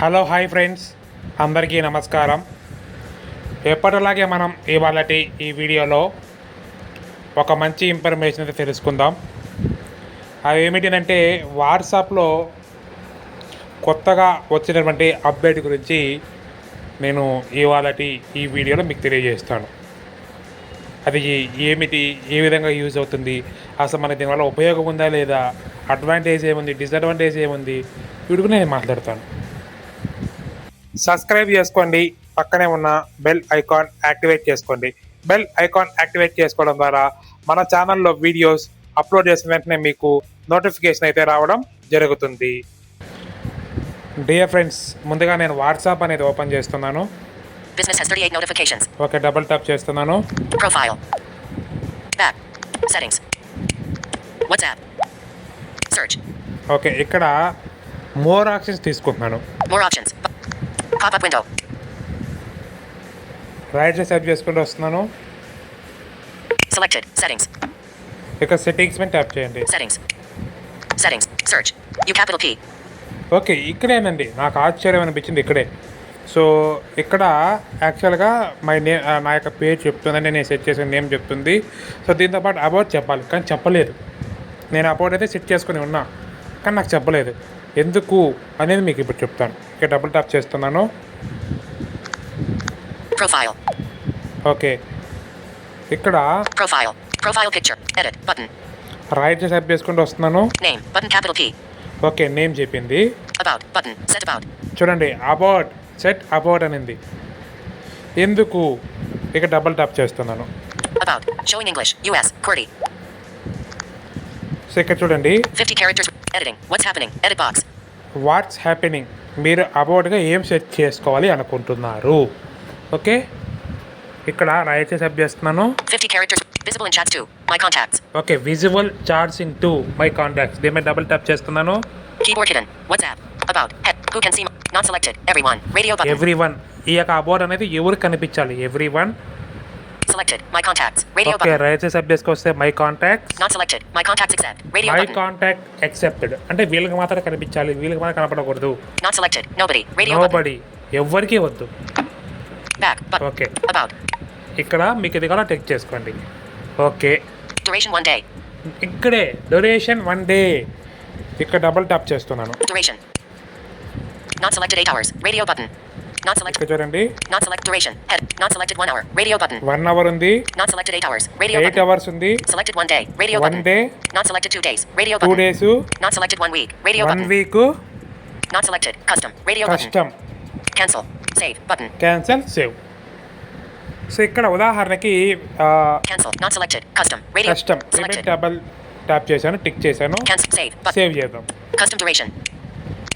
Hello hi friends, అందరికీ నమస్కారం. ఎప్పటిలాగే మనం ఇవాళటి ఈ వీడియోలో ఒక మంచి ఇన్ఫర్మేషన్ అయితే తెలుసుకుందాం. అవి ఏమిటంటే వాట్సాప్లో కొత్తగా వచ్చినటువంటి అప్డేట్ గురించి నేను ఇవాళటి ఈ వీడియోలో మీకు తెలియజేస్తాను. అది ఏమిటి, ఏ విధంగా యూజ్ అవుతుంది, అసలు మనకి దీనివల్ల ఉపయోగం ఉందా లేదా, అడ్వాంటేజ్ ఏముంది, డిసడ్వాంటేజ్ ఏముంది, వీటి గురించి నేను మాట్లాడతాను. సబ్స్క్రైబ్ చేసుకోండి, పక్కనే ఉన్న బెల్ ఐకాన్ యాక్టివేట్ చేసుకోండి. బెల్ ఐకాన్ యాక్టివేట్ చేసుకోవడం ద్వారా మన ఛానల్లో వీడియోస్ అప్లోడ్ చేసిన వెంటనే మీకు నోటిఫికేషన్ అయితే రావడం జరుగుతుంది. డియర్ ఫ్రెండ్స్, ముందుగా నేను వాట్సాప్ అనేది ఓపెన్ చేస్తున్నాను. Business has 38 notifications. Okay, double tap చేస్తున్నాను. Profile. Back. Settings. WhatsApp. Search. Okay, ఇక్కడ మోర్ ఆప్షన్స్ తీసుకుంటున్నాను. More options. Pop-up window. Right side set చేసుకుంటూ వస్తున్నాను. Selected. Settings. ఇక్కడ సెట్టింగ్స్ మీద ట్యాప్ చేయండి. Settings. Settings. Search. U capital P. Okay, ఇక్కడేనండి నాకు ఆశ్చర్యం అనిపించింది. ఇక్కడే. సో ఇక్కడ యాక్చువల్గా నా యొక్క పేరు చెప్తుందండి, నేను సెట్ చేసిన నేమ్ చెప్తుంది. సో దీంతోపాటు అబౌట్ చెప్పాలి, కానీ చెప్పలేదు. నేను అబౌట్ అయితే సెట్ చేసుకుని ఉన్నా, కానీ నాకు చెప్పలేదు. ఎందుకు అనేది మీకు ఇప్పుడు చెప్తాను. ఇక్కడ డబుల్ ట్యాప్ చేస్తున్నాను. Profile. ఓకే, ఇక్కడ Profile. Profile picture. Edit. Button. Right set చేసుకుంటూ వస్తున్నాను. Name. Button capital P. Okay, name చెప్పింది. About. Button. Set about. చూడండి, అబౌట్ సెట్ అబౌట్ అనింది. ఎందుకు? ఇక డబుల్ ట్యాప్ చేస్తున్నాను. About. Showing English. US. QWERTY. So ఇక్కడ చూడండి, 50 characters. Editing. What's happening? Edit box. What's happening, మీరు అబౌట్గా ఏం సెట్ చేసుకోవాలి అనుకుంటున్నారు. ఓకే, ఇక్కడ రైట్ సెట్ చేస్తున్నాను. 50 characters. Visible in chats too. My contacts. Okay, visual charts in to my contacts, దీని మీద డబుల్ ట్యాప్ చేస్తున్నాను. Keyboard hidden. WhatsApp. About. Head. Who can see? Not selected. Everyone. Radio button. Everyone, ఈ యొక్క about అనేది ఎవరు కనిపించాలి? Everyone. Selected. My contacts. Radio okay, button. Right set చేసుకొస్తే my contacts. Not selected. My contacts accept. Radio my button. Contact accepted, అంటే వీళ్ళకి మాత్రమే కనిపించాలి, వీళ్ళకి మాత్రం కనపడకూడదు. Not selected. Nobody. Radio button. Nobody, ఎవ్వరికీ వద్దు. Back. Button. Okay, About. ఇక్కడ మీకు ఇది కూడా టెక్ చేసుకోండి. Okay, Duration 1 day. ఇక్కడే డ్యూరేషన్ 1 డే, ఇక్కడ డబుల్ ట్యాప్ చేస్తున్నాను. Duration. Not selected 8 hours. Radio button. Not selected. ఇక్కడ చూడండి, Not select duration. Head. Not selected 1 hour. Radio button. 1 hour ఉంది, Not selected 8 hours. Radio 8 button. Hours ఉంది, Selected 1 day. Radio 1 button. Day, Not selected 2 days. Radio 2 button. Days, Not selected 1 week. Radio 1 button. Week, Not selected. Custom. Radio button. Custom, Cancel. Save. Button. Cancel, save. So ఇక్కడ ఉదాహరణకి Cancel. Not selected. Custom. Radio. Custom Selected. Double tap చేశాను, tick చేశాను. Cancel. Save. Button. Save చేద్దాం. Custom duration.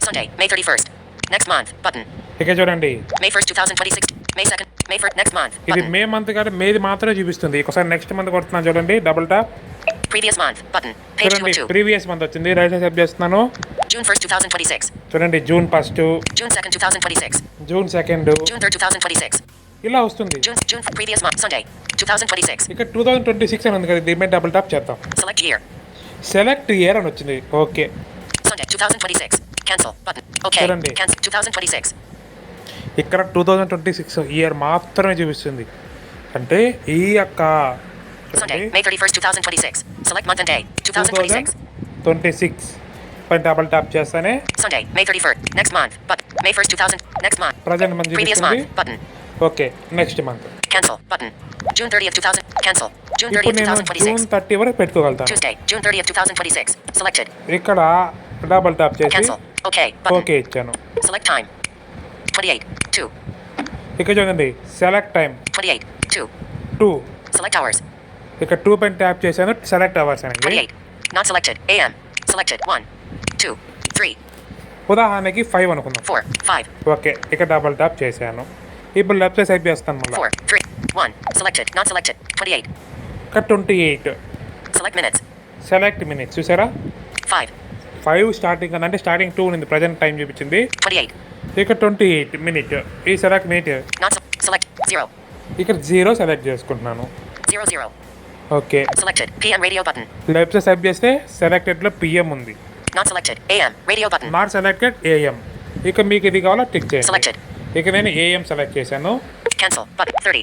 Sunday, May 31st. Next month. Button. ఇక్కడ చూడండి, May 1st, 2026. May 2nd. May 1st. Next month. ఇది Button. May month కాదు, మేది మాత్రమే చూపిస్తుంది. ఒకసారి నెక్స్ట్ మంత్ కొడుతున్నాను చూడండి, double tap. Previous month. Button. Page 2 చూడండి, of 2. ప్రీవియస్ మంత్ వచ్చింది, రైట్ సెట్ చేస్తున్నాను. June 1st, 2026. చూడండి, June 1, June 2nd, 2026. June 2, June 3rd, 2026. ఇలా వస్తుంది. June previous month. Sunday, 2026. ఇక్కడ 2026 అని ఉంది కదా, దీని మీద డబుల్ ట్యాప్ చేద్దాం. Select year. సెలెక్ట్ ఇయర్ అని వచ్చింది. Okay, Sunday, 2026. Cancel. Button. Okay. చూడండి. Cancel. 2026. ఇక్కడ 2026 ఇయర్ మాత్రమే చూపిస్తుంది. అంటే ఈ యొక్క Sunday, May 31st, 2026. Select month and day. 2026. 2026 పై డబుల్ ట్యాప్ చేస్తానే Sunday, May 31st. Next month. Button. May 1st, 2000. Next month. Present month Previous చూపిస్తుంది. month. Button. Okay, next month. Cancel. Button. June 30th, 2000. Cancel. June ఇప్పుడు 30th, నేను 2026. June 30 వరకు పెట్టుకోగలుగుతాను. Tuesday, June 30th, 2026. Selected. ఇక్కడ double tap చేసి Cancel. Okay. Button. Okay ఇచ్చాను. Select time. 28. 2. ఇక్కడ చూడండి, select time 28. 2. 2, Select hours. ఇక్కడ 2 పైన ట్యాప్ చేశాను, సెలెక్ట్ అవర్స్ అనేది. 28. Not selected. AM. Selected. 1. 2. 3. ఉదాహరణకి 5 అనుకుందాం. 4. 5. ఓకే, ఇక్కడ డబుల్ ట్యాప్ చేశాను. ఇప్పుడు లెఫ్ట్ సైడ్ సెట్ చేస్తాను మళ్ళీ. 4. 3. 1. Selected. Not selected. 28. ఇక్కడ 28, Select minutes. సెలెక్ట్ మినిట్స్ చూసారా. 5. 5 స్టార్టింగ్ అంటే స్టార్టింగ్ 2 ఉంది, ప్రజెంట్ టైం చూపించింది. 28. ఇక్కడ 28 మినిట్, ఈ సెలెక్ట్ మినిట్. Not select. 0. ఇక్కడ 0 సెలెక్ట్ చేసుకుంటున్నాను. 0. 0. Okay, Selected. PM radio button. Left side చేస్తే సెలెక్టెడ్లో పిఎం ఉంది. Not selected. AM radio button. Not selected AM. ఇక మీకు ఇది కావాలో టిక్ చేయండి. Selected. ఇక నేను AM సెలెక్ట్ చేశాను. Cancel. Button. 30.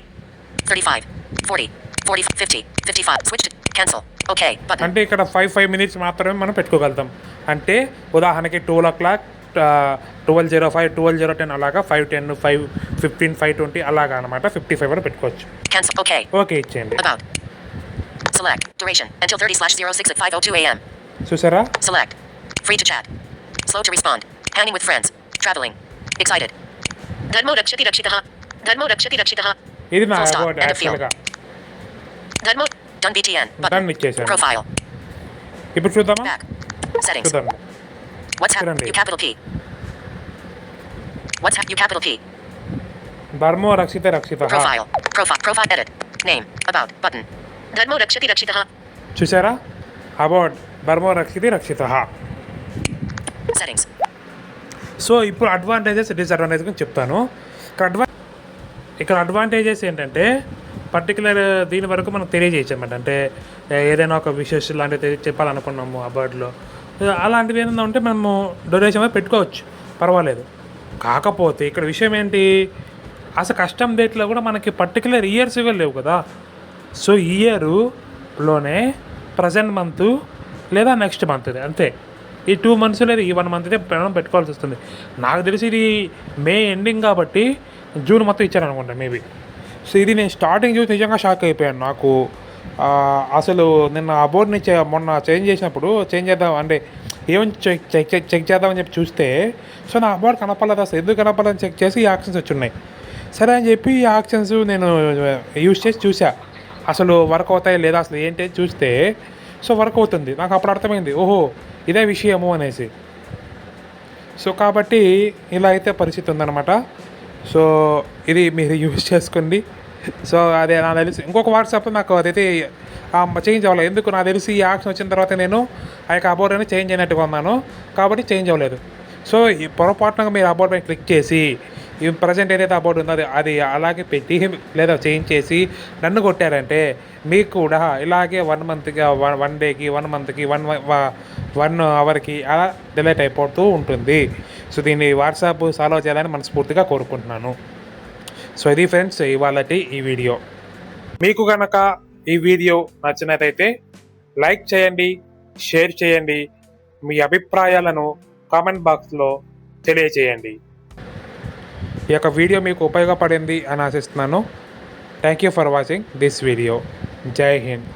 35. 40. 40. 50. 55. Switch to cancel. Okay. Button. అంటే ఇక్కడ 5 minutes మాత్రమే మనం పెట్టుకోగలుగుతాం. అంటే ఉదాహరణకి 12 o'clock, 12:05, 12:10 అలాగా 5:10, 5:15, 5:20 అలాగా అనమాట 55 వరకు పెట్టుకోవచ్చు. Cancel. Okay. ఓకే ఇచ్చేయండి. About. Select. Duration. Until 30/06 at 5:02 a.m. చూసారా? Select. Free to chat. Slow to respond. Hanging with friends. Traveling. Excited. Dharmo rakshati rakshitah. Dharmo rakshati rakshitah. ఇది నా Full stop. About End of field. యాక్చువల్గా Dharmo. Done BTN. Button. Done ఇచ్చేసాను. Profile. ఇప్పుడు చూద్దామా? Back. Settings. చూద్దాం. WhatsApp. చూడండి. U capital P. WhatsApp. U capital P. ధర్మో రక్షిత రక్షిత. Profile. Profile. Edit. Name. About. Button. Dharmo rakshati rakshitah. చూసారా? About ధర్మో రక్షితి రక్షిత. Settings. So ఇప్పుడు అడ్వాంటేజెస్ డిసడ్వాంటేజెస్ గురించి చెప్తాను. ఇక్కడ అడ్వాంటేజెస్ ఏంటంటే పర్టికులర్ దీని వరకు మనం తెలియజేయచ్చు అనమాట. అంటే ఏదైనా ఒక విషెస్ లాంటివి చెప్పాలనుకున్నాము ఆ బర్డ్లో, అలాంటివి ఏదైనా ఉంటే మనము డొనేషన్ మీద పెట్టుకోవచ్చు, పర్వాలేదు. కాకపోతే ఇక్కడ విషయం ఏంటి, అసలు కస్టమ్ డేట్లో కూడా మనకి పర్టికులర్ ఇయర్స్ లేవు కదా. సో ఇయర్లోనే ప్రజెంట్ మంత్ లేదా నెక్స్ట్ మంత్ అంతే. ఈ 2 months లేదు, ఈ 1 month అయితే మనం పెట్టుకోవాల్సి వస్తుంది. నాకు తెలిసి ఇది మే ఎండింగ్ కాబట్టి జూన్ మొత్తం ఇచ్చారనుకుంటా మేబీ. సో ఇది నేను స్టార్టింగ్ చూసి నిజంగా షాక్ అయిపోయాను. నాకు అసలు నిన్న అబౌట్ని మొన్న చేంజ్ చేసినప్పుడు చేంజ్ చేద్దాం అంటే ఏమని చెక్ చేద్దామని చెప్పి చూస్తే సో నా అబౌట్ కనపడలేదు. అసలు ఎందుకు కనపడదని చెక్ చేసి ఈ ఆప్షన్స్ వచ్చి ఉన్నాయి. సరే అని చెప్పి ఈ ఆప్షన్స్ నేను యూజ్ చేసి చూసా అసలు వర్క్ అవుతాయి లేదా అసలు ఏంటి చూస్తే సో వర్క్ అవుతుంది. నాకు అప్పుడు అర్థమైంది, ఓహో ఇదే విషయము అనేసి. సో కాబట్టి ఇలా అయితే పరిస్థితి ఉందన్నమాట. సో ఇది మీరు యూజ్ చేసుకోండి. సో అదే నాకు తెలిసి ఇంకొక వాట్సాప్లో నాకు అదైతే చేంజ్ అవ్వలేదు. ఎందుకు నాకు తెలిసి ఈ ఆప్షన్ వచ్చిన తర్వాత నేను ఆ యొక్క అబౌట్ అనేది చేంజ్ అయినట్టుగా ఉన్నాను కాబట్టి చేంజ్ అవ్వలేదు. సో ఈ పొరపాటున మీరు అబౌట్ పైన క్లిక్ చేసి ఈ ప్రజెంట్ ఏదైతే అబౌట్ ఉందో అది అలాగే పెట్టి లేదా చేంజ్ చేసి నన్ను కొట్టారంటే మీకు కూడా ఇలాగే 1 monthకి 1 dayకి 1 monthకి 1 hourకి అలా డిలీట్ అయిపోతూ ఉంటుంది. సో దీన్ని వాట్సాప్ సాల్వ్ చేయాలని మనస్ఫూర్తిగా కోరుకుంటున్నాను. సో ఇది ఫ్రెండ్స్ ఇవాళటి ఈ వీడియో. మీకు కనుక ఈ వీడియో నచ్చినట్లయితే లైక్ చేయండి, షేర్ చేయండి, మీ అభిప్రాయాలను కామెంట్ బాక్స్లో తెలియజేయండి. ఈ యొక్క వీడియో మీకు ఉపయోగపడింది అని ఆశిస్తున్నాను. Thank you for watching this video. జై హింద్.